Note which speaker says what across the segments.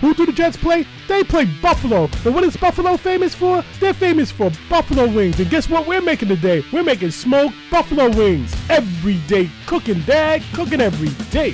Speaker 1: Who do the Jets play? They play Buffalo. And what is Buffalo famous for? They're famous for buffalo wings. And guess what we're making today? We're making smoked buffalo wings. Every day cooking, Dad. Cooking every day.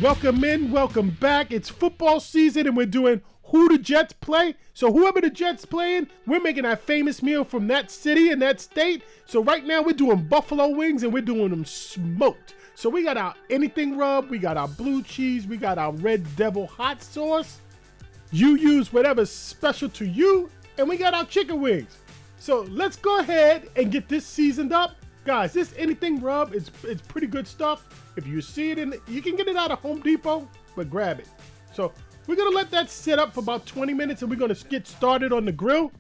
Speaker 1: Welcome in, welcome back. It's football season and we're doing Who the Jets Play. So whoever the Jets playing, we're making our famous meal from that city and that state. So right now we're doing buffalo wings and we're doing them smoked. So we got our anything rub, we got our blue cheese, we got our Red Devil hot sauce. You use whatever's special to you, and we got our chicken wings. So let's go ahead and get this seasoned up. Guys, this anything rub, it's pretty good stuff. If you see it you can get it out of Home Depot, but grab it. So we're gonna let that sit up for about 20 minutes and we're gonna get started on the grill.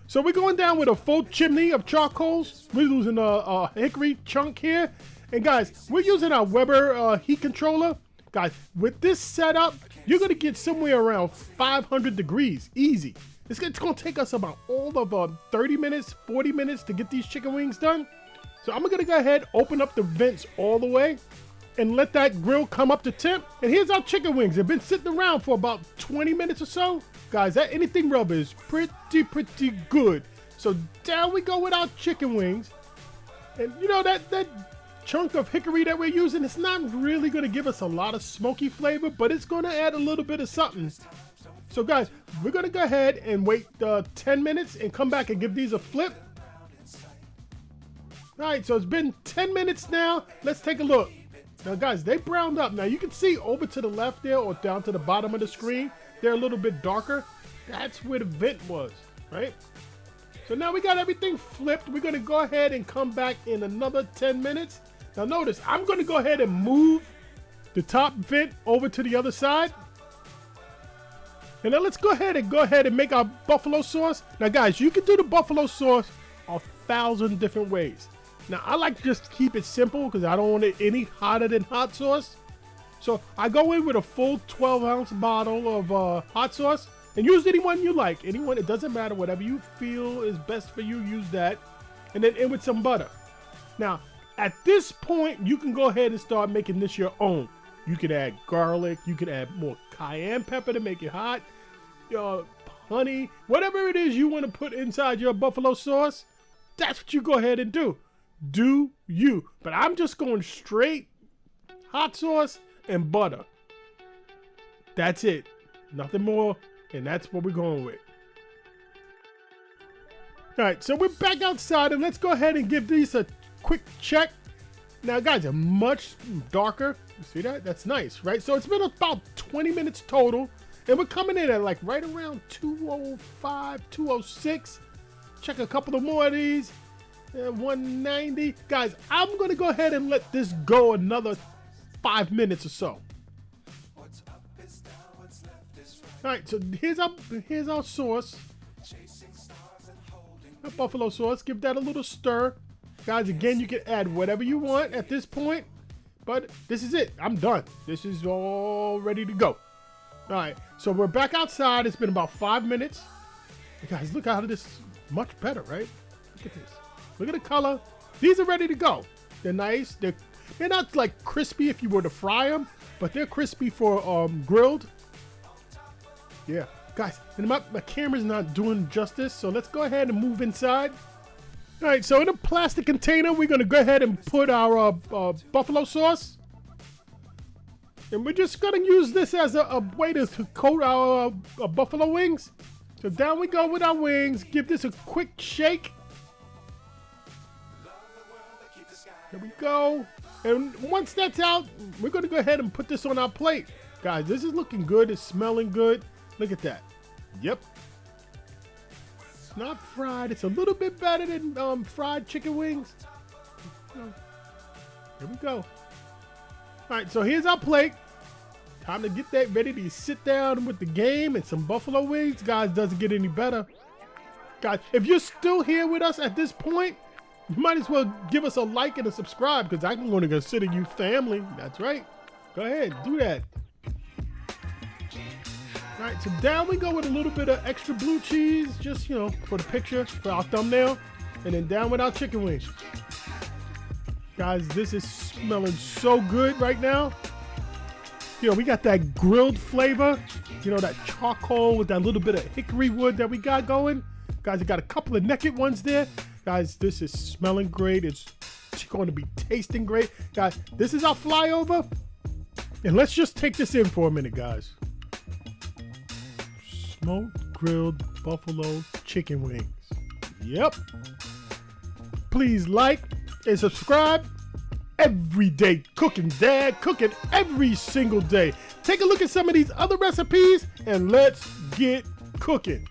Speaker 1: So we're going down with a full chimney of charcoals. We're using a hickory chunk here. And guys, we're using our Weber heat controller. Guys, with this setup, you're gonna get somewhere around 500 degrees, easy. It's gonna take us about all of 30 minutes, 40 minutes to get these chicken wings done. So I'm gonna go ahead, open up the vents all the way and let that grill come up to temp. And here's our chicken wings. They've been sitting around for about 20 minutes or so. Guys, that anything rub is pretty good. So down we go with our chicken wings. And you know that chunk of hickory that we're using, it's not really going to give us a lot of smoky flavor, but it's going to add a little bit of something. So guys, we're going to go ahead and wait 10 minutes and come back and give these a flip. All right, so it's been 10 minutes now. Let's take a look. Now guys, they browned up. Now you can see over to the left there or down to the bottom of the screen, they're a little bit darker. That's where the vent was, right? So now we got everything flipped. We're going to go ahead and come back in another 10 minutes. Now notice, I'm going to go ahead and move the top vent over to the other side. And then let's go ahead and make our buffalo sauce. Now guys, you can do the buffalo sauce 1,000 different ways. Now I like to just keep it simple because I don't want it any hotter than hot sauce. So I go in with a full 12-ounce bottle of hot sauce. And use anyone you like. Anyone, it doesn't matter. Whatever you feel is best for you, use that. And then in with some butter. Now, at this point, you can go ahead and start making this your own. You can add garlic. You can add more cayenne pepper to make it hot. Honey. Whatever it is you want to put inside your buffalo sauce, that's what you go ahead and do. Do you. But I'm just going straight hot sauce and butter. That's it. Nothing more. And that's what we're going with. All right, so we're back outside and let's go ahead and give these a quick check. Now guys, they're much darker. You see that? That's nice, right? So it's been about 20 minutes total and we're coming in at like right around 205, 206. Check a couple of more of these. 190. Guys, I'm gonna go ahead and let this go another 5 minutes or so. All right, so here's our sauce. Our buffalo sauce. Give that a little stir. Guys, again, you can add whatever you want at this point. But this is it. I'm done. This is all ready to go. All right, so we're back outside. It's been about 5 minutes. You guys, look how this is much better, right? Look at this. Look at the color. These are ready to go. They're nice. They're not like crispy if you were to fry them, but they're crispy for grilled. Yeah, guys, and my camera's not doing justice, so let's go ahead and move inside. All right, so in a plastic container, we're gonna go ahead and put our buffalo sauce. And we're just gonna use this as a way to coat our buffalo wings. So down we go with our wings. Give this a quick shake. There we go. And once that's out, we're gonna go ahead and put this on our plate. Guys, this is looking good, it's smelling good. Look at that. Yep. It's not fried. It's a little bit better than fried chicken wings. Here we go. All right, so here's our plate. Time to get that ready to sit down with the game and some buffalo wings. Guys, doesn't get any better. Guys, if you're still here with us at this point, you might as well give us a like and a subscribe because I'm going to consider you family. That's right. Go ahead, do that. All right, so down we go with a little bit of extra blue cheese, just, you know, for the picture, for our thumbnail. And then down with our chicken wings. Guys, this is smelling so good right now. You know, we got that grilled flavor. You know, that charcoal with that little bit of hickory wood that we got going. Guys, we got a couple of naked ones there. Guys, this is smelling great. It's going to be tasting great. Guys, this is our flyover. And let's just take this in for a minute, guys. Smoked grilled buffalo chicken wings. Yep. Please like and subscribe. Everyday cooking, Dad, cooking every single day. Take a look at some of these other recipes and let's get cooking.